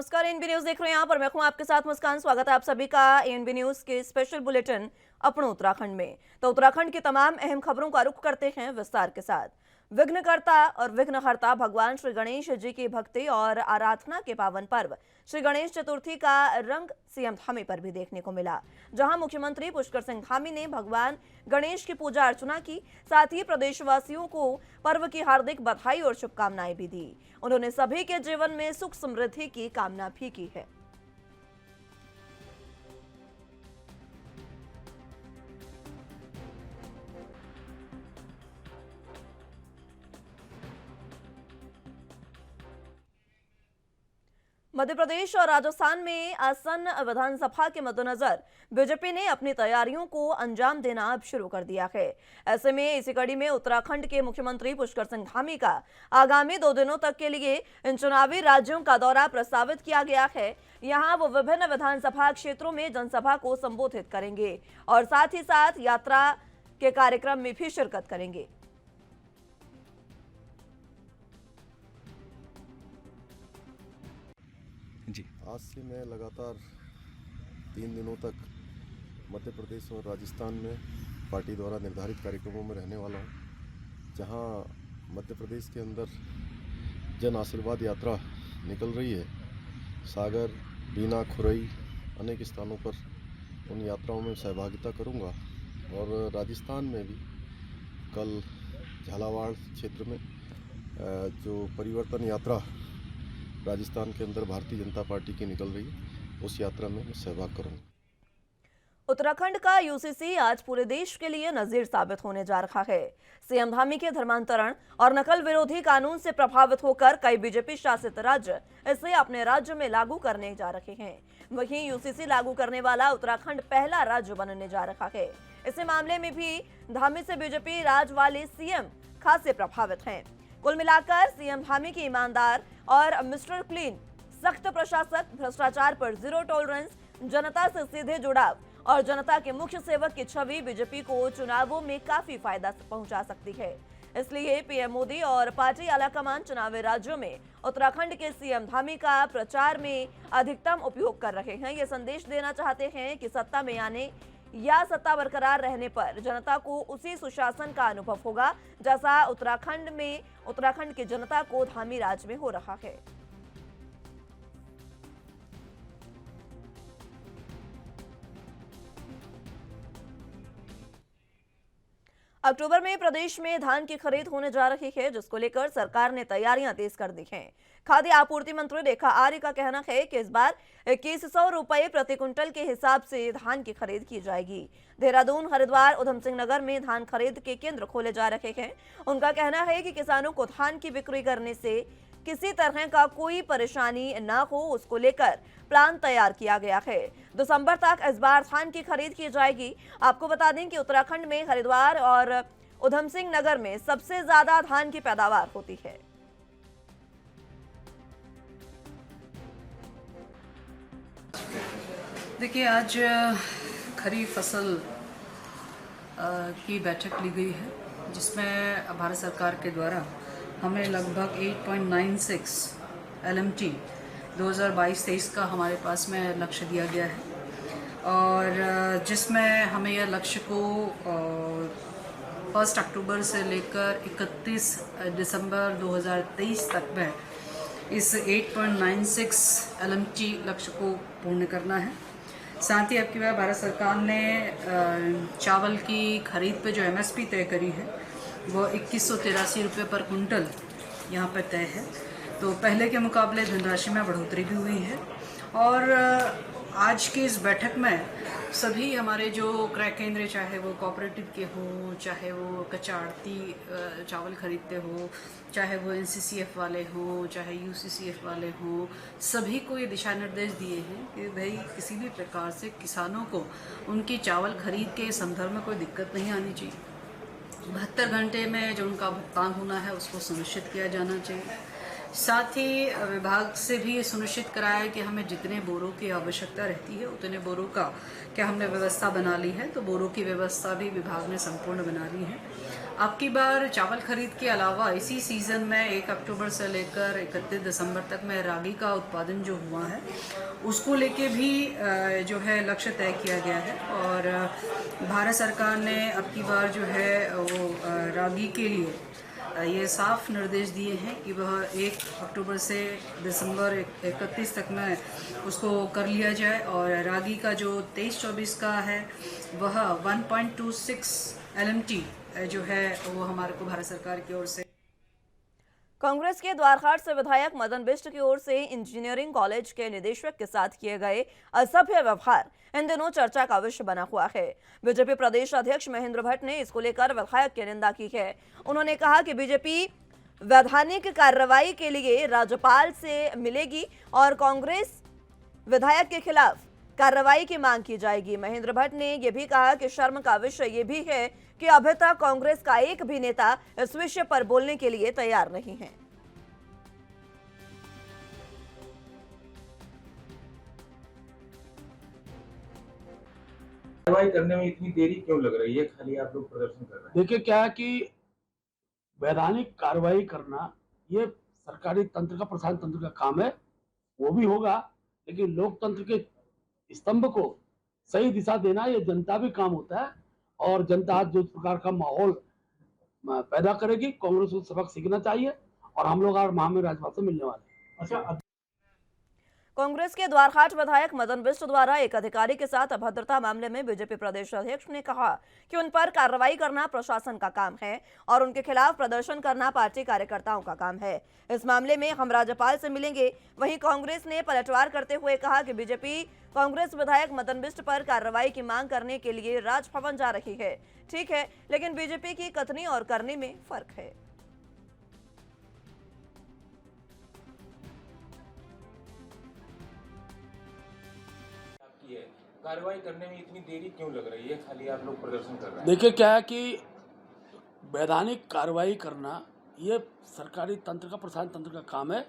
नमस्कार, ANB news देख रहे हैं यहाँ पर मैं हूं आपके साथ मुस्कान। स्वागत है आप सभी का एएनबी न्यूज के स्पेशल बुलेटिन अपनों उत्तराखंड में। तो उत्तराखंड की तमाम अहम खबरों का रुख करते हैं विस्तार के साथ। विघ्नकर्ता और विघ्नहर्ता भगवान श्री गणेश जी की भक्ति और आराधना के पावन पर्व श्री गणेश चतुर्थी का रंग सीएम धामी पर भी देखने को मिला, जहां मुख्यमंत्री पुष्कर सिंह धामी ने भगवान गणेश की पूजा अर्चना की। साथ ही प्रदेशवासियों को पर्व की हार्दिक बधाई और शुभकामनाएं भी दी। उन्होंने सभी के जीवन में सुख समृद्धि की कामना भी की है। मध्य प्रदेश और राजस्थान में आसन्न विधानसभा के मद्देनजर बीजेपी ने अपनी तैयारियों को अंजाम देना अब शुरू कर दिया है। ऐसे में इसी कड़ी में उत्तराखंड के मुख्यमंत्री पुष्कर सिंह धामी का आगामी 2 दिनों तक के लिए इन चुनावी राज्यों का दौरा प्रस्तावित किया गया है। यहां वो विभिन्न विधानसभा क्षेत्रों में जनसभा को संबोधित करेंगे और साथ ही साथ यात्रा के कार्यक्रम में भी शिरकत करेंगे। जी आज से मैं लगातार 3 दिनों तक मध्य प्रदेश और राजस्थान में पार्टी द्वारा निर्धारित कार्यक्रमों में रहने वाला हूं, जहां मध्य प्रदेश के अंदर जन आशीर्वाद यात्रा निकल रही है। सागर, बीना, खुरई अनेक स्थानों पर उन यात्राओं में सहभागिता करूंगा और राजस्थान में भी कल झालावाड़ क्षेत्र में जो परिवर्तन यात्रा राजस्थान के अंदर भारतीय जनता पार्टी की निकल रही है, उस यात्रा में मैं सहभाग करूंगा। उत्तराखंड का यूसीसी आज पूरे देश के लिए नजीर साबित होने जा रहा है। सीएम धामी के धर्मांतरण और नकल विरोधी कानून से प्रभावित होकर कई बीजेपी शासित राज्य इसे अपने राज्य में लागू करने जा रहे हैं। वहीं यूसीसी लागू करने वाला उत्तराखंड पहला राज्य बनने जा रहा है। इस मामले में भी धामी से बीजेपी राज वाले सीएम खासे प्रभावित हैं। कुल मिलाकर सीएम धामी की ईमानदार और मिस्टर क्लीन, सख्त प्रशासक, भ्रष्टाचार पर जीरो टॉलरेंस, जनता से सीधे जुड़ाव और जनता के मुख्य सेवक की छवि बीजेपी को चुनावों में काफी फायदा पहुंचा सकती है। इसलिए पीएम मोदी और पार्टी आलाकमान चुनावी राज्यों में उत्तराखंड के सीएम धामी का प्रचार में अधिकतम उपयोग कर रहे हैं। ये संदेश देना चाहते हैं कि सत्ता में आने या सत्ता बरकरार रहने पर जनता को उसी सुशासन का अनुभव होगा जैसा उत्तराखंड की जनता को धामी राज में हो रहा है। अक्टूबर में प्रदेश में धान की खरीद होने जा रही है, जिसको लेकर सरकार ने तैयारियां तेज कर दी हैं। खाद्य आपूर्ति मंत्री रेखा आर्य का कहना है कि इस बार 2100 रुपए प्रति क्विंटल के हिसाब से धान की खरीद की जाएगी। देहरादून, हरिद्वार, उधम सिंह नगर में धान खरीद के केंद्र खोले जा रहे हैं। उनका कहना है कि किसानों को धान की बिक्री करने से किसी तरह का कोई परेशानी न हो, उसको लेकर प्लान तैयार किया गया है। दिसंबर तक इस बार धान की खरीद की जाएगी। आपको बता दें कि उत्तराखंड में हरिद्वार और उधम सिंह नगर में सबसे ज्यादा धान की पैदावार होती है। देखिए, आज खरीफ फसल की बैठक ली गई है, जिसमें भारत सरकार के द्वारा हमें लगभग 8.96 LMT 2022-23 का हमारे पास में लक्ष्य दिया गया है और जिसमें हमें यह लक्ष्य को 1 अक्टूबर से लेकर 31 दिसंबर 2023 तक में इस 8.96 LMT लक्ष्य को पूर्ण करना है। साथ ही अब की बार भारत सरकार ने चावल की खरीद पे जो MSP तय करी है वो 2183 रुपये पर कुंटल यहाँ पर तय है। तो पहले के मुकाबले धनराशि में बढ़ोतरी भी हुई है और आज की इस बैठक में सभी हमारे जो क्रय केंद्र, चाहे वो कोऑपरेटिव के हो, चाहे वो कच्चा आड़ती चावल खरीदते हो, चाहे वो NCCF वाले हो, चाहे UCCF वाले हो, सभी को ये दिशा निर्देश दिए हैं कि भाई किसी भी प्रकार से किसानों को उनकी चावल खरीद के संदर्भ में कोई दिक्कत नहीं आनी चाहिए। 72 घंटे में जो उनका भुगतान होना है उसको सुनिश्चित किया जाना चाहिए। साथ ही विभाग से भी ये सुनिश्चित कराया कि हमें जितने बोरों की आवश्यकता रहती है उतने बोरों का क्या हमने व्यवस्था बना ली है, तो बोरों की व्यवस्था भी विभाग ने संपूर्ण बना ली है। अब की बार चावल खरीद के अलावा इसी सीज़न में 1 अक्टूबर से लेकर 31 दिसंबर तक में रागी का उत्पादन जो हुआ है उसको लेके भी जो है लक्ष्य तय किया गया है। और भारत सरकार ने अब की बार जो है वो रागी के लिए ये साफ निर्देश दिए हैं कि वह 1 अक्टूबर से दिसंबर 31 तक में उसको कर लिया जाए। और रागी का जो 23-24 का है वह 1.26 LMT जो है वो हमारे को भारत सरकार की ओर से। कांग्रेस के द्वारहाट से विधायक मदन बिष्ट की ओर से इंजीनियरिंग कॉलेज के निदेशक के साथ किए गए असभ्य व्यवहार इन दिनों चर्चा का विषय बना हुआ है। बीजेपी प्रदेश अध्यक्ष महेंद्र भट्ट ने इसको लेकर विधायक की निंदा की है। उन्होंने कहा कि बीजेपी वैधानिक कार्रवाई के लिए राज्यपाल से मिलेगी और कांग्रेस विधायक के खिलाफ कार्रवाई की मांग की जाएगी। महेंद्र भट्ट ने यह भी कहा कि शर्म का विषय ये भी है कि अभी तक कांग्रेस का एक भी नेता इस विषय पर बोलने के लिए तैयार नहीं है। कार्रवाई करने में इतनी देरी क्यों लग रही है? खाली आप लोग प्रदर्शन कर रहे हैं। देखिए क्या है कि वैधानिक कार्रवाई करना ये सरकारी तंत्र का, प्रशासन तंत्र का काम है, वो भी होगा, लेकिन लोकतंत्र के स्तंभ को सही दिशा देना ये जनता भी काम होता है। और जनता आज जो प्रकार का माहौल पैदा करेगी, कांग्रेस को सबक सीखना चाहिए और हम लोग आज महामहिम राज्यपाल से मिलने वाले। अच्छा, कांग्रेस के द्वारहाट विधायक मदन बिष्ट द्वारा एक अधिकारी के साथ अभद्रता मामले में बीजेपी प्रदेश अध्यक्ष ने कहा कि उन पर कार्रवाई करना प्रशासन का काम है और उनके खिलाफ प्रदर्शन करना पार्टी कार्यकर्ताओं का काम है। इस मामले में हम राज्यपाल से मिलेंगे। वहीं कांग्रेस ने पलटवार करते हुए कहा कि बीजेपी कांग्रेस विधायक मदन बिष्ट पर कार्रवाई की मांग करने के लिए राजभवन जा रही है। ठीक है, लेकिन बीजेपी की कथनी और करनी में फर्क है। कार्रवाई करने में इतनी देरी क्यों लग रही है? खाली आप लोग प्रदर्शन कर रहे हैं। देखिए क्या है कि वैधानिक कार्रवाई करना ये सरकारी तंत्र का, प्रशासन तंत्र का काम है,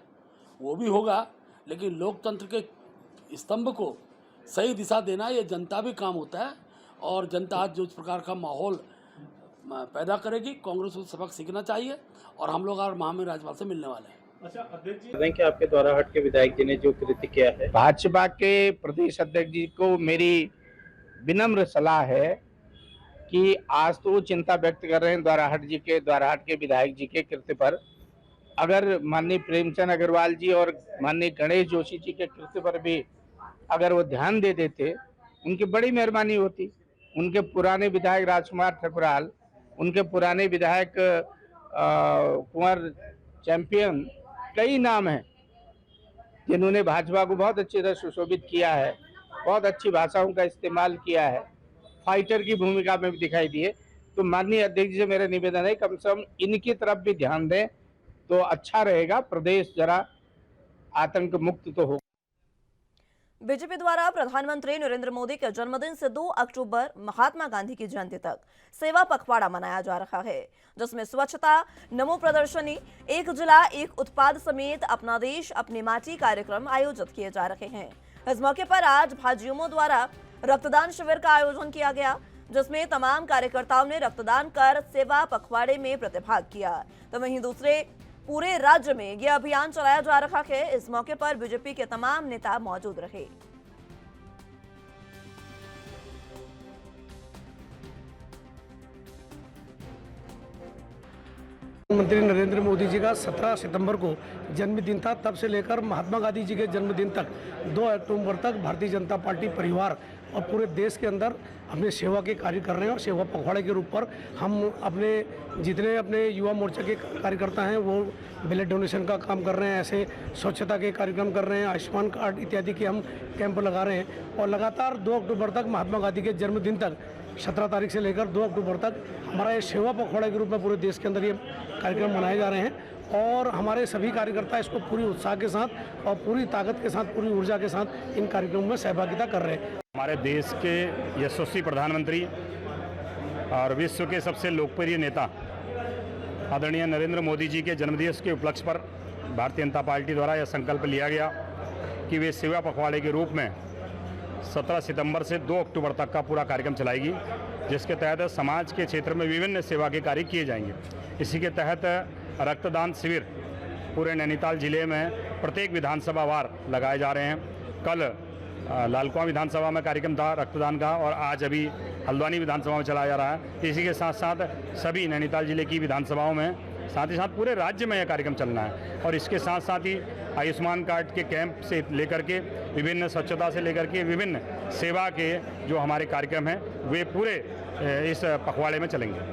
वो भी होगा, लेकिन लोकतंत्र के स्तंभ को सही दिशा देना ये जनता भी काम होता है। और जनता आज जो प्रकार का माहौल पैदा करेगी, कांग्रेस को सबक सीखना चाहिए और हम लोग आज महामहिम राज्यपाल से मिलने वाले हैं। अच्छा अध्यक्ष जी, कि आपके द्वारहाट के विधायक जी ने जो कृत्य किया है, भाजपा के प्रदेश अध्यक्ष जी को मेरी विनम्र सलाह है कि आज तो चिंता व्यक्त कर रहे हैं द्वारहाट के विधायक जी के कृत्य पर। अगर माननीय प्रेमचंद अग्रवाल जी और माननीय गणेश जोशी जी के कृत्य पर भी अगर वो ध्यान दे देते, उनकी बड़ी मेहरबानी होती। उनके पुराने विधायक राजकुमार ठकुराल, उनके पुराने विधायक कुंवर चैंपियन, कई नाम हैं जिन्होंने भाजपा को बहुत अच्छी तरह सुशोभित किया है, बहुत अच्छी भाषाओं का इस्तेमाल किया है, फाइटर की भूमिका में भी दिखाई दिए। तो माननीय अध्यक्ष जी मेरा निवेदन है कम से कम इनकी तरफ भी ध्यान दें तो अच्छा रहेगा, प्रदेश जरा आतंक मुक्त तो हो। बीजेपी द्वारा प्रधानमंत्री नरेंद्र मोदी के जन्मदिन से 2 अक्टूबर महात्मा गांधी की जयंती तक सेवा पखवाड़ा मनाया जा रहा है, जिसमें स्वच्छता, नमो प्रदर्शनी, एक जिला एक उत्पाद समेत अपना देश अपनी माटी कार्यक्रम आयोजित किए जा रहे हैं। इस मौके पर आज भाजयुमो द्वारा रक्तदान शिविर का आयोजन किया गया, जिसमें तमाम कार्यकर्ताओं ने रक्तदान कर सेवा पखवाड़े में प्रतिभाग किया। तो वहीं दूसरे पूरे राज्य में यह अभियान चलाया जा रहा है। इस मौके पर बीजेपी के तमाम नेता मौजूद रहे। प्रधानमंत्री नरेंद्र मोदी जी का 17 सितंबर को जन्मदिन था। तब से लेकर महात्मा गांधी जी के जन्मदिन तक 2 अक्टूबर तक भारतीय जनता पार्टी परिवार और पूरे देश के अंदर अपने सेवा के कार्य कर रहे हैं। और सेवा पखवाड़े के रूप पर हम अपने जितने अपने युवा मोर्चा के कार्यकर्ता हैं वो ब्लड डोनेशन का काम कर रहे हैं, ऐसे स्वच्छता के कार्यक्रम कर रहे हैं, आयुष्मान कार्ड इत्यादि के हम कैंप लगा रहे हैं। और लगातार 2 अक्टूबर तक महात्मा गांधी के जन्मदिन तक 17 तारीख से लेकर 2 अक्टूबर तक हमारा ये सेवा पखवाड़े के रूप में पूरे देश के अंदर ये कार्यक्रम मनाए जा रहे हैं। और हमारे सभी कार्यकर्ता इसको पूरी उत्साह के साथ और पूरी ताकत के साथ, पूरी ऊर्जा के साथ इन कार्यक्रमों में सहभागिता कर रहे हैं। हमारे देश के यशस्वी प्रधानमंत्री और विश्व के सबसे लोकप्रिय नेता आदरणीय नरेंद्र मोदी जी के जन्मदिवस के उपलक्ष्य पर भारतीय जनता पार्टी द्वारा यह संकल्प लिया गया कि वे सेवा पखवाड़े के रूप में 17 सितंबर से 2 अक्टूबर तक का पूरा कार्यक्रम चलाएगी। जिसके तहत समाज के क्षेत्र में विभिन्न सेवा के कार्य किए जाएंगे। इसी के तहत रक्तदान शिविर पूरे नैनीताल जिले में प्रत्येक विधानसभा वार लगाए जा रहे हैं। कल लालकुआं विधानसभा में कार्यक्रम था रक्तदान का, और आज अभी हल्द्वानी विधानसभा में चलाया जा रहा है। इसी के साथ साथ सभी नैनीताल जिले की विधानसभाओं में, साथ ही साथ पूरे राज्य में यह कार्यक्रम चलना है। और इसके साथ साथ ही आयुष्मान कार्ड के कैंप से लेकर के विभिन्न स्वच्छता से लेकर के विभिन्न सेवा के जो हमारे कार्यक्रम हैं वे पूरे इस पखवाड़े में चलेंगे।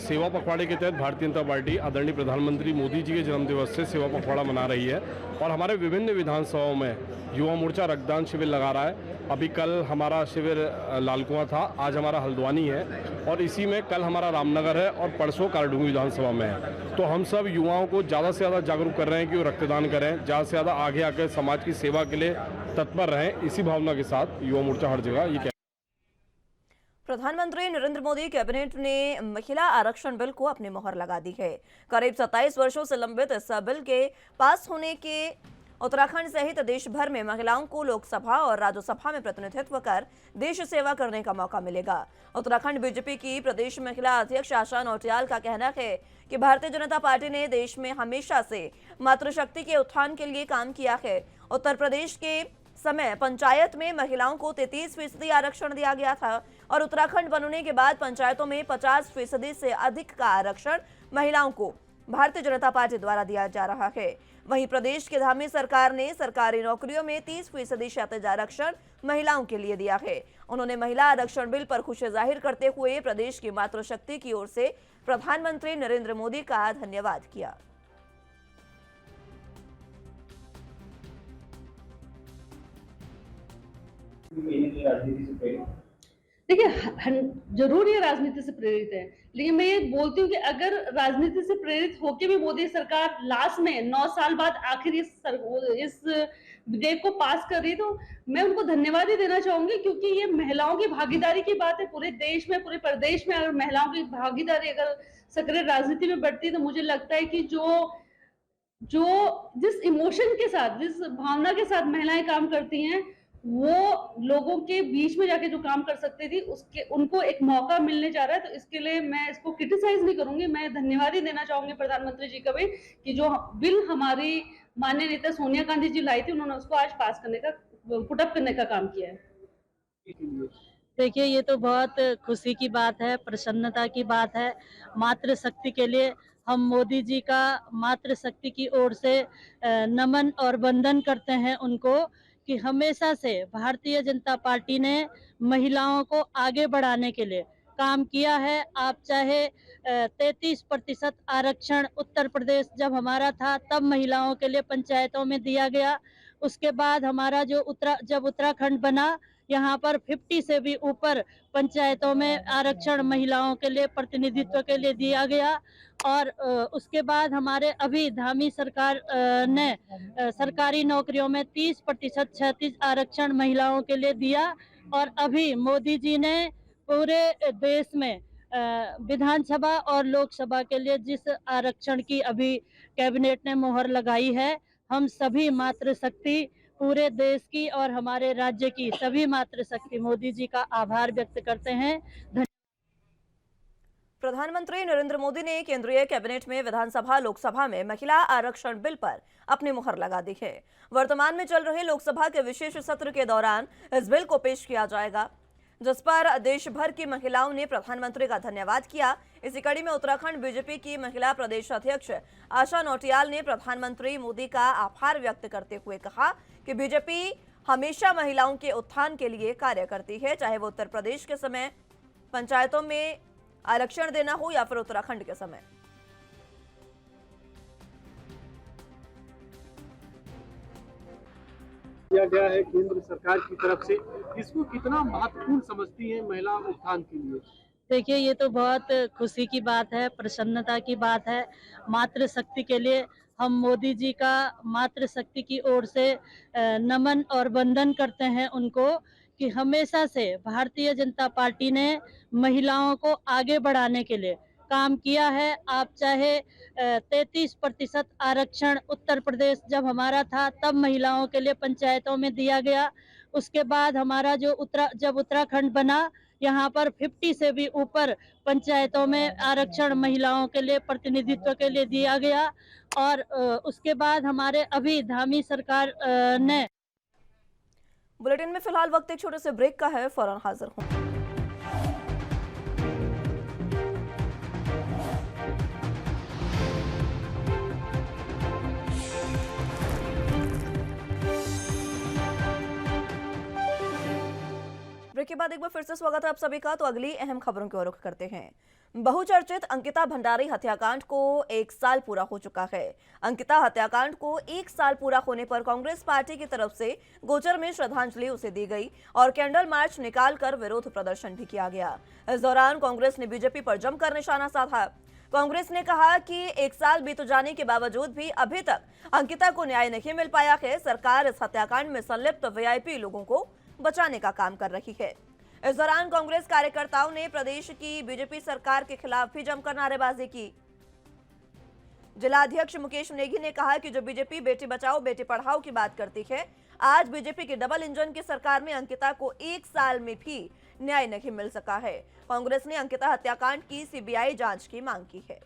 सेवा पखवाड़े के तहत भारतीय जनता पार्टी आदरणीय प्रधानमंत्री मोदी जी के जन्मदिवस से सेवा पखवाड़ा मना रही है और हमारे विभिन्न विधानसभाओं में युवा मोर्चा रक्तदान शिविर लगा रहा है। अभी कल हमारा शिविर लालकुआं था, आज हमारा हल्द्वानी है और इसी में कल हमारा रामनगर है और परसों कारडूंगी विधानसभा में है। तो हम सब युवाओं को ज़्यादा से ज़्यादा जागरूक कर रहे हैं कि वो रक्तदान करें, ज़्यादा से ज़्यादा आगे आकर समाज की सेवा के लिए तत्पर रहें। इसी भावना के साथ युवा मोर्चा हर जगह ये प्रधानमंत्री नरेंद्र मोदी कैबिनेट ने महिला आरक्षण बिल को अपनी मोहर लगा दी है। करीब 27 वर्षों से लंबित इस बिल के पास होने के उत्तराखंड सहित देश भर में महिलाओं को लोकसभा और राज्यसभा में प्रतिनिधित्व कर देश सेवा करने का मौका मिलेगा। उत्तराखंड बीजेपी की प्रदेश महिला अध्यक्ष आशा नौटियाल का कहना है कि भारतीय जनता पार्टी ने देश में हमेशा से मातृशक्ति के उत्थान के लिए काम किया है। उत्तर प्रदेश के समय पंचायत में महिलाओं को 33% आरक्षण दिया गया था और उत्तराखंड बनने के बाद पंचायतों में 50% से अधिक का आरक्षण महिलाओं को भारतीय जनता पार्टी द्वारा दिया जा रहा है। वहीं प्रदेश की धामी सरकार ने सरकारी नौकरियों में 30% क्षैतिज आरक्षण महिलाओं के लिए दिया है। उन्होंने महिला आरक्षण बिल पर खुशी जाहिर करते हुए प्रदेश की मातृशक्ति की ओर से प्रधानमंत्री नरेंद्र मोदी का धन्यवाद किया। देखिए, जरूर ये राजनीति से प्रेरित है, लेकिन मैं ये बोलती हूँ कि अगर राजनीति से प्रेरित होकर भी मोदी सरकार लास्ट में 9 साल बाद आखिर इस विधेयक को पास कर रही, तो मैं उनको धन्यवाद ही देना चाहूंगी, क्योंकि ये महिलाओं की भागीदारी की बात है। पूरे देश में, पूरे प्रदेश में अगर महिलाओं की भागीदारी अगर सक्रिय राजनीति में बढ़ती, तो मुझे लगता है कि जिस इमोशन के साथ, जिस भावना के साथ महिलाएं काम करती हैं, वो लोगों के बीच में जाके जो काम कर सकती थी, उनको एक मौका मिलने जा रहा है। तो इसके लिए मैं इसको क्रिटिसाइज नहीं करूंगी, मैं धन्यवाद ही देना चाहूंगी प्रधानमंत्री जी का भी, कि जो बिल हमारी माननीय नेता सोनिया गांधी जी लाई थी, उन्होंने उसको आज पास करने का, पुटअप करने का काम किया है। देखिए, ये तो बहुत खुशी की बात है, प्रसन्नता की बात है। मातृशक्ति के लिए हम मोदी जी का मातृशक्ति की ओर से नमन और वंदन करते हैं उनको, कि हमेशा से भारतीय जनता पार्टी ने महिलाओं को आगे बढ़ाने के लिए काम किया है। आप चाहे 33% आरक्षण उत्तर प्रदेश जब हमारा था तब महिलाओं के लिए पंचायतों में दिया गया। उसके बाद हमारा जब उत्तराखंड बना, यहाँ पर 50 से भी ऊपर पंचायतों में आरक्षण महिलाओं के लिए प्रतिनिधित्व के लिए दिया गया। और उसके बाद हमारे अभी धामी सरकार ने सरकारी नौकरियों में 30% क्षैतिज आरक्षण महिलाओं के लिए दिया। और अभी मोदी जी ने पूरे देश में विधानसभा और लोकसभा के लिए जिस आरक्षण की अभी कैबिनेट ने मोहर लगाई है, हम सभी मातृशक्ति, पूरे देश की और हमारे राज्य की सभी मातृशक्ति मोदी जी का आभार व्यक्त करते हैं। प्रधानमंत्री नरेंद्र मोदी ने केंद्रीय कैबिनेट में विधानसभा लोकसभा में महिला आरक्षण बिल पर अपनी मुहर लगा दी है। वर्तमान में चल रहे लोकसभा के विशेष सत्र के दौरान इस बिल को पेश किया जाएगा, जिस पर देश भर की महिलाओं ने प्रधानमंत्री का धन्यवाद किया। इसी कड़ी में उत्तराखंड बीजेपी की महिला प्रदेश अध्यक्ष आशा नौटियाल ने प्रधानमंत्री मोदी का आभार व्यक्त करते हुए कहा कि बीजेपी हमेशा महिलाओं के उत्थान के लिए कार्य करती है, चाहे वो उत्तर प्रदेश के समय पंचायतों में आरक्षण देना हो या फिर उत्तराखंड के समय। किया गया है केंद्र सरकार की तरफ से, इसको कितना महत्वपूर्ण समझती है महिला उत्थान के लिए? देखिए, ये तो बहुत खुशी की बात है, प्रसन्नता की बात है। मातृशक्ति के लिए हम मोदी जी का मातृशक्ति की ओर से नमन और वंदन करते हैं उनको, कि हमेशा से भारतीय जनता पार्टी ने महिलाओं को आगे बढ़ाने के लिए काम किया है। आप चाहे 33% आरक्षण उत्तर प्रदेश जब हमारा था तब महिलाओं के लिए पंचायतों में दिया गया। उसके बाद हमारा जब उत्तराखंड बना, यहाँ पर 50 से भी ऊपर पंचायतों में आरक्षण महिलाओं के लिए प्रतिनिधित्व के लिए दिया गया। और उसके बाद हमारे अभी धामी सरकार ने बुलेटिन में फिलहाल वक्त एक छोटे से ब्रेक का है, फौरन हाजिर हूं। ब्रेक के बाद एक बार फिर से स्वागत है आप सभी का। तो अगली अहम खबरों की ओर रुख करते हैं। बहुचर्चित अंकिता भंडारी हत्याकांड को 1 साल पूरा हो चुका है। अंकिता हत्याकांड को 1 साल पूरा होने पर कांग्रेस पार्टी की तरफ से गोचर में श्रद्धांजलि उसे दी गई और कैंडल मार्च निकालकर विरोध प्रदर्शन भी किया गया। इस दौरान कांग्रेस ने बीजेपी पर जमकर निशाना साधा। कांग्रेस ने कहा कि 1 साल बीत जाने के बावजूद भी अभी तक अंकिता को न्याय नहीं मिल पाया है। सरकार इस हत्याकांड में संलिप्त वीआईपी लोगों को बचाने का काम कर रही है। इस दौरान कांग्रेस कार्यकर्ताओं ने प्रदेश की बीजेपी सरकार के खिलाफ भी जमकर नारेबाजी की। जिला अध्यक्ष मुकेश नेगी ने कहा कि जो बीजेपी बेटी बचाओ बेटी पढ़ाओ की बात करती है, आज बीजेपी की डबल इंजन की सरकार में अंकिता को 1 साल में भी न्याय नहीं मिल सका है। कांग्रेस ने अंकिता हत्याकांड की सीबीआई जांच की मांग की है।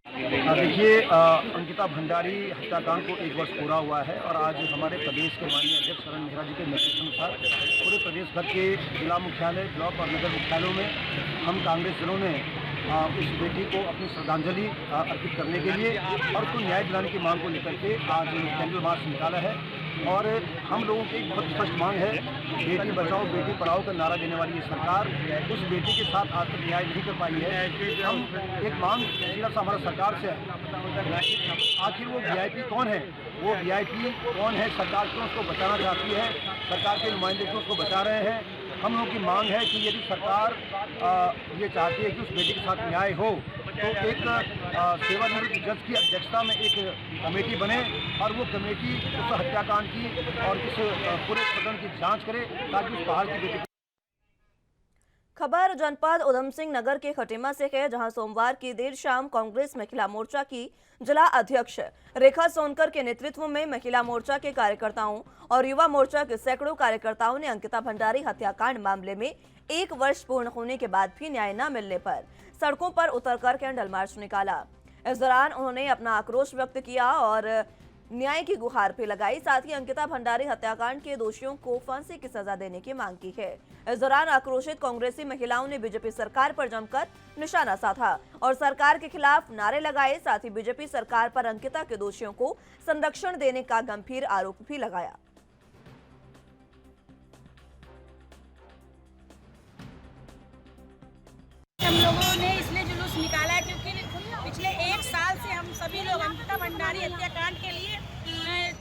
देखिए, अंकिता भंडारी हत्याकांड को 1 वर्ष पूरा हुआ है और आज हमारे प्रदेश के माननीय अध्यक्ष शरण मेहरा जी के नेतृत्वानुसार पूरे प्रदेश भर के जिला मुख्यालय, ब्लॉक और नगर मुख्यालयों में हम कांग्रेसियों ने उस बेटी को अपनी श्रद्धांजलि अर्पित करने के लिए और उसको न्याय दिलाने की मांग को लेकर के आज कैंडल मार्च निकाला है। और हम लोगों की बहुत स्पष्ट मांग है, बेटी बचाओ बेटी पढ़ाओ का नारा देने वाली ये सरकार उस बेटी के साथ आज तक न्याय नहीं कर पाई है। हम एक मांग सीधा सा हमारा सरकार से है, आखिर वो वीआईपी कौन है, वो वीआईपी कौन है, सरकार क्यों उसको बचाना चाहती है, सरकार के नुमाइंदे क्यों उसको बचा रहे हैं। हम लोगों की मांग है कि यदि सरकार ये चाहती है कि उस बेटी के साथ न्याय हो तो एक सेवानिवृत्त जज की अध्यक्षता में एक कमेटी बने और वो कमेटी उस हत्याकांड की और इस पूरे प्रकरण की जांच करे ताकि उस पहाड़ की बेटी। खबर जनपद उधम सिंह नगर के खटीमा से है, जहां सोमवार की देर शाम कांग्रेस महिला मोर्चा की जिला अध्यक्ष रेखा सोनकर के नेतृत्व में महिला मोर्चा के कार्यकर्ताओं और युवा मोर्चा के सैकड़ों कार्यकर्ताओं ने अंकिता भंडारी हत्याकांड मामले में 1 वर्ष पूर्ण होने के बाद भी न्याय न मिलने पर सड़कों पर उतरकर कैंडल मार्च निकाला। इस दौरान उन्होंने अपना आक्रोश व्यक्त किया और न्याय की गुहार भी लगाई। साथ ही अंकिता भंडारी हत्याकांड के दोषियों को फांसी की सजा देने की मांग की है। इस दौरान आक्रोशित कांग्रेसी महिलाओं ने बीजेपी सरकार पर जमकर निशाना साधा और सरकार के खिलाफ नारे लगाए। साथ ही बीजेपी सरकार पर अंकिता के दोषियों को संरक्षण देने का गंभीर आरोप भी लगाया। हम लोगों ने इसलिए जुलूस निकाला है क्योंकि पिछले 1 साल से हम सभी लोग अंकिता भंडारी हत्याकांड के लिए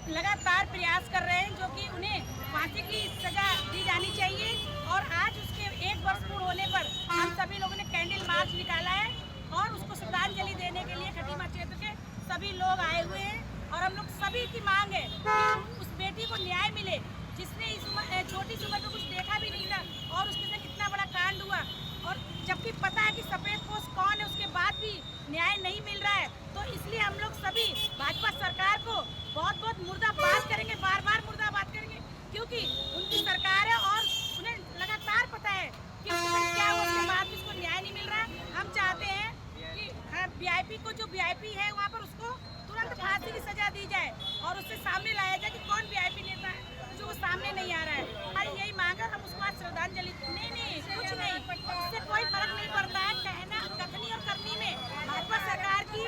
लगातार प्रयास कर रहे हैं, जो कि उन्हें फांसी की सजा दी जानी चाहिए। और आज उसके 1 वर्ष पूर्ण होने पर हम सभी लोगों ने कैंडल मार्च निकाला है और उसको श्रद्धांजलि देने के लिए खटीमा क्षेत्र के सभी लोग आए हुए हैं। और हम लोग सभी की मांग है कि उस बेटी को न्याय मिले जिसने इस छोटी सी उम्र में कुछ देखा भी नहीं था और उसके साथ इतना बड़ा कांड हुआ। और जबकि पता है कि सफेद पोस्ट कौन है, उसके बाद भी न्याय नहीं मिल रहा है। तो इसलिए हम लोग सभी भाजपा सरकार को बहुत बहुत मुर्दाबाद करेंगे, बार बार मुर्दाबाद करेंगे, क्योंकि उनकी सरकार है और उन्हें लगातार पता है कि क्या उसके बाद भी उसको न्याय नहीं मिल रहा है। हम चाहते हैं कि वीआईपी को, जो वीआईपी है वहाँ पर उसको तुरंत फांसी की सजा दी जाए और उससे सामने लाया जाए कि कौन वीआईपी नेता है जो वो सामने नहीं आ रहा है। हमारी यही मांग है, हम उसको आज श्रद्धांजलि नहीं कुछ नहीं, इससे कोई फर्क नहीं पड़ता है। कहना कथनी और करनी में भाजपा सरकार की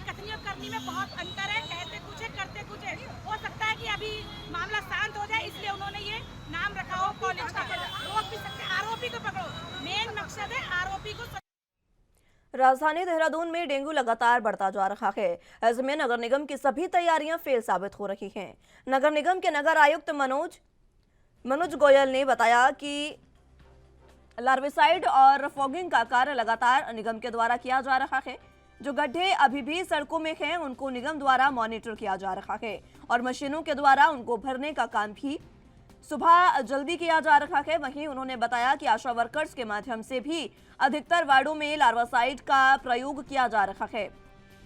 कथनी और करनी में बहुत अंतर है। कहते कुछ है, करते कुछ है। हो सकता है कि अभी मामला शांत हो जाए, इसलिए उन्होंने ये नाम रखा हो कॉलेज का। रोक भी सकते, आरोपी को पकड़ो, मेन मकसद है आरोपी को। राजधानी देहरादून में डेंगू लगातार बढ़ता जा रहा है। ऐसे में नगर निगम की सभी तैयारियां फेल साबित हो रही हैं। नगर निगम के नगर आयुक्त मनोज गोयल ने बताया कि लार्विसाइड और फॉगिंग का कार्य लगातार निगम के द्वारा किया जा रहा है। जो गड्ढे अभी भी सड़कों में हैं उनको निगम द्वारा मॉनिटर किया जा रहा है और मशीनों के द्वारा उनको भरने का काम भी सुबह जल्दी किया जा रहा है। वहीं उन्होंने बताया कि आशा वर्कर्स के माध्यम से भी अधिकतर वार्डों में लार्वासाइड का प्रयोग किया जा रहा है।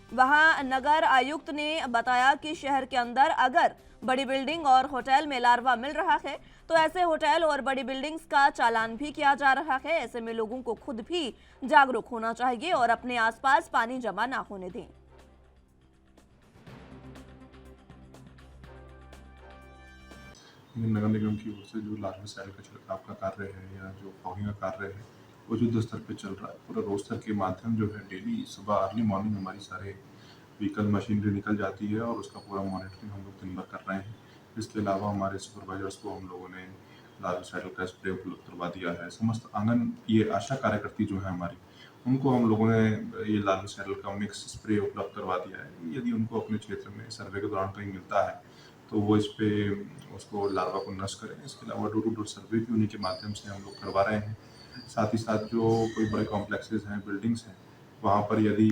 वहां नगर आयुक्त ने बताया कि शहर के अंदर अगर बड़ी बिल्डिंग और होटल में लार्वा मिल रहा है तो ऐसे होटल और बड़ी बिल्डिंग्स का चालान भी किया जा रहा है। ऐसे में लोगों को खुद भी जागरूक होना चाहिए और अपने आसपास पानी जमा ना होने दें। नगर निगम की ओर से जो लार्वा सेल का छिड़काव का कार्य है या जो फॉगिंग का कार्य है वो युद्ध स्तर पे चल रहा है। पूरा रोस्टर के माध्यम जो है डेली सुबह अर्ली मॉर्निंग हमारी सारे व्हीकल मशीनरी निकल जाती है और उसका पूरा मॉनिटरिंग हम लोग दिन भर कर रहे हैं। इसके अलावा हमारे सुपरवाइजर्स को हम लोगों ने लार्वा सेल का स्प्रे उपलब्ध करवा दिया है। समस्त आंगन ये आशा कार्यकर्ती जो है हमारी, उनको हम लोगों ने ये लार्वा सेल का मिक्स स्प्रे उपलब्ध करवा दिया है। यदि उनको अपने क्षेत्र में सर्वे के दौरान कहीं मिलता है तो वो इस पे उसको लार्वा को नष्ट करें। इसके अलावा डोर टू डोर सर्वे भी उन्हीं के माध्यम से हम लोग करवा रहे हैं। साथ ही साथ जो कोई बड़े कॉम्प्लेक्सेस हैं, बिल्डिंग्स हैं, वहाँ पर यदि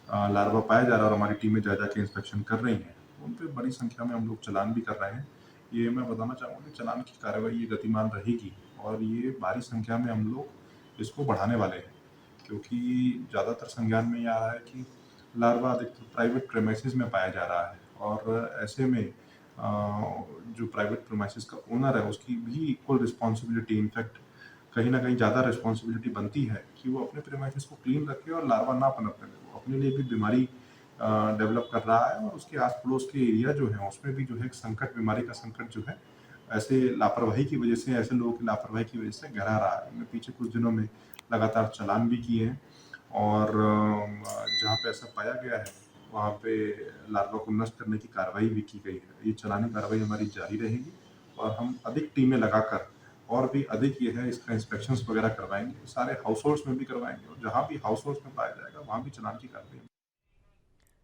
लार्वा पाया जा रहा है और हमारी टीमें जा के इंस्पेक्शन कर रही हैं, उन पे बड़ी संख्या में हम लोग चालान भी कर रहे हैं। ये मैं बताना चाहूँगा कि चालान की कार्रवाई ये गतिमान रहेगी और ये भारी संख्या में हम लोग इसको बढ़ाने वाले हैं, क्योंकि ज़्यादातर संज्ञान में ये आ रहा है कि लार्वा अधिकतर प्राइवेट प्रेमाइसेस में पाया जा रहा है और ऐसे में जो प्राइवेट प्रेमाइसेस का ओनर है उसकी भी इक्वल रिस्पॉन्सिबिलिटी, इनफैक्ट कहीं ना कहीं ज़्यादा रिस्पॉन्सिबिलिटी बनती है कि वो अपने प्रेमाइसेस को क्लीन रखे और लार्वा ना पनपने दे। वो अपने लिए भी बीमारी डेवलप कर रहा है और उसके आस पड़ोस के एरिया जो है उसमें भी जो है एक संकट, बीमारी का संकट जो है ऐसे लापरवाही की वजह से, ऐसे लोगों की लापरवाही की वजह से गहरा रहा है। हमने पीछे कुछ दिनों में लगातार चालान भी किए हैं और जहाँ पे ऐसा पाया गया है वहाँ पे लार्वा को नष्ट करने की कार्रवाई भी की गई है। ये चालानी कार्रवाई हमारी जारी रहेगी और हम अधिक टीमें लगाकर और भी अधिक ये है इसका इंस्पेक्शंस वगैरह करवाएंगे। सारे हाउस होल्ड्स में भी करवाएंगे और जहाँ भी हाउस होल्ड्स में पाया जाएगा वहाँ भी चालान की कार्रवाई।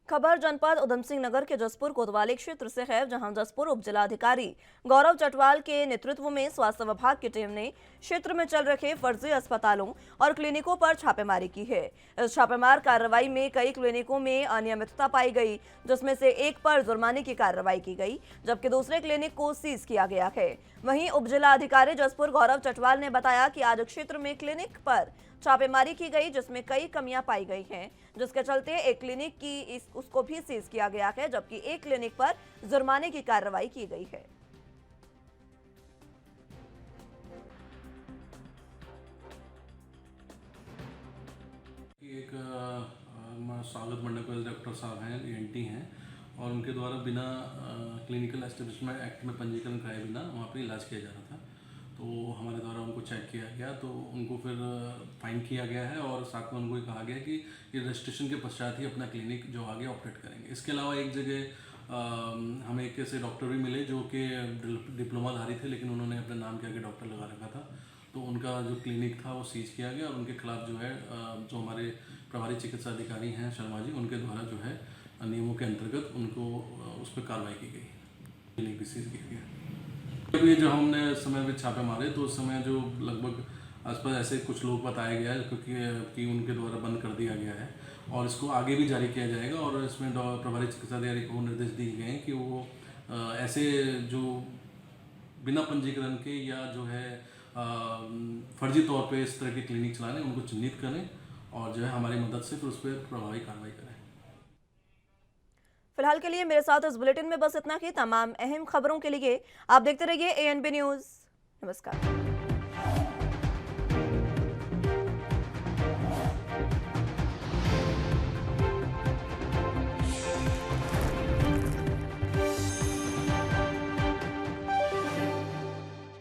खबर जनपद उधम सिंह नगर के जसपुर कोतवाली क्षेत्र से है, जहां जसपुर उप जिलाधिकारी गौरव चटवाल के नेतृत्व में स्वास्थ्य विभाग की टीम ने क्षेत्र में चल रहे फर्जी अस्पतालों और क्लिनिकों पर छापेमारी की है। इस छापेमार कार्रवाई में कई क्लिनिकों में अनियमितता पाई गई, जिसमें से एक पर जुर्माने की कार्रवाई की गई, जबकि दूसरे क्लिनिक को सीज किया गया है। वहीं उप जिलाधिकारी जसपुर गौरव चटवाल ने बताया कि आज क्षेत्र में क्लिनिक पर छापेमारी की गई, जिसमें कई कमियां पाई गई हैं, जिसके चलते एक क्लिनिक की उसको भी सीज किया गया है, जबकि एक क्लिनिक पर जुर्माने की कार्रवाई की गई है। एक स्वागत मंडल डॉक्टर साहब हैं, ENT हैं और उनके द्वारा बिना क्लिनिकल एस्टेब्लिशमेंट एक्ट में पंजीकरण कराए बिना वहाँ पर इलाज किया जा रहा था। तो हमारे द्वारा उनको चेक किया गया तो उनको फिर फाइन किया गया है और साथ में उनको ये कहा गया कि ये रजिस्ट्रेशन के पश्चात ही अपना क्लिनिक जो आगे ऑपरेट करेंगे। इसके अलावा एक जगह हमें एक ऐसे डॉक्टर भी मिले जो कि डिप्लोमाधारी थे, लेकिन उन्होंने अपने नाम के आगे डॉक्टर लगा रखा था, तो उनका जो क्लिनिक था वो सीज किया गया और उनके खिलाफ जो है जो हमारे प्रभारी चिकित्सा अधिकारी हैं शर्मा जी, उनके द्वारा जो है नियमों के अंतर्गत उनको उस पर कार्रवाई की गई, क्लिनिक भी सीज किया गया। अभी जब हमने समय में छापे मारे तो उस समय जो लगभग आसपास ऐसे कुछ लोग बताया गया क्योंकि उनके द्वारा बंद कर दिया गया है और इसको आगे भी जारी किया जाएगा और इसमें प्रभारी चिकित्सा अधिकारी को निर्देश दिए गए हैं कि वो ऐसे जो बिना पंजीकरण के या जो है फर्जी तौर पे इस तरह के क्लिनिक चला रहे हैं उनको चिन्हित करें और जो है हमारी मदद से फिर उस पर प्रभावी कार्रवाई करें। फिलहाल के लिए मेरे साथ इस बुलेटिन में बस इतना ही। तमाम अहम खबरों के लिए आप देखते रहिए ANB न्यूज़। नमस्कार।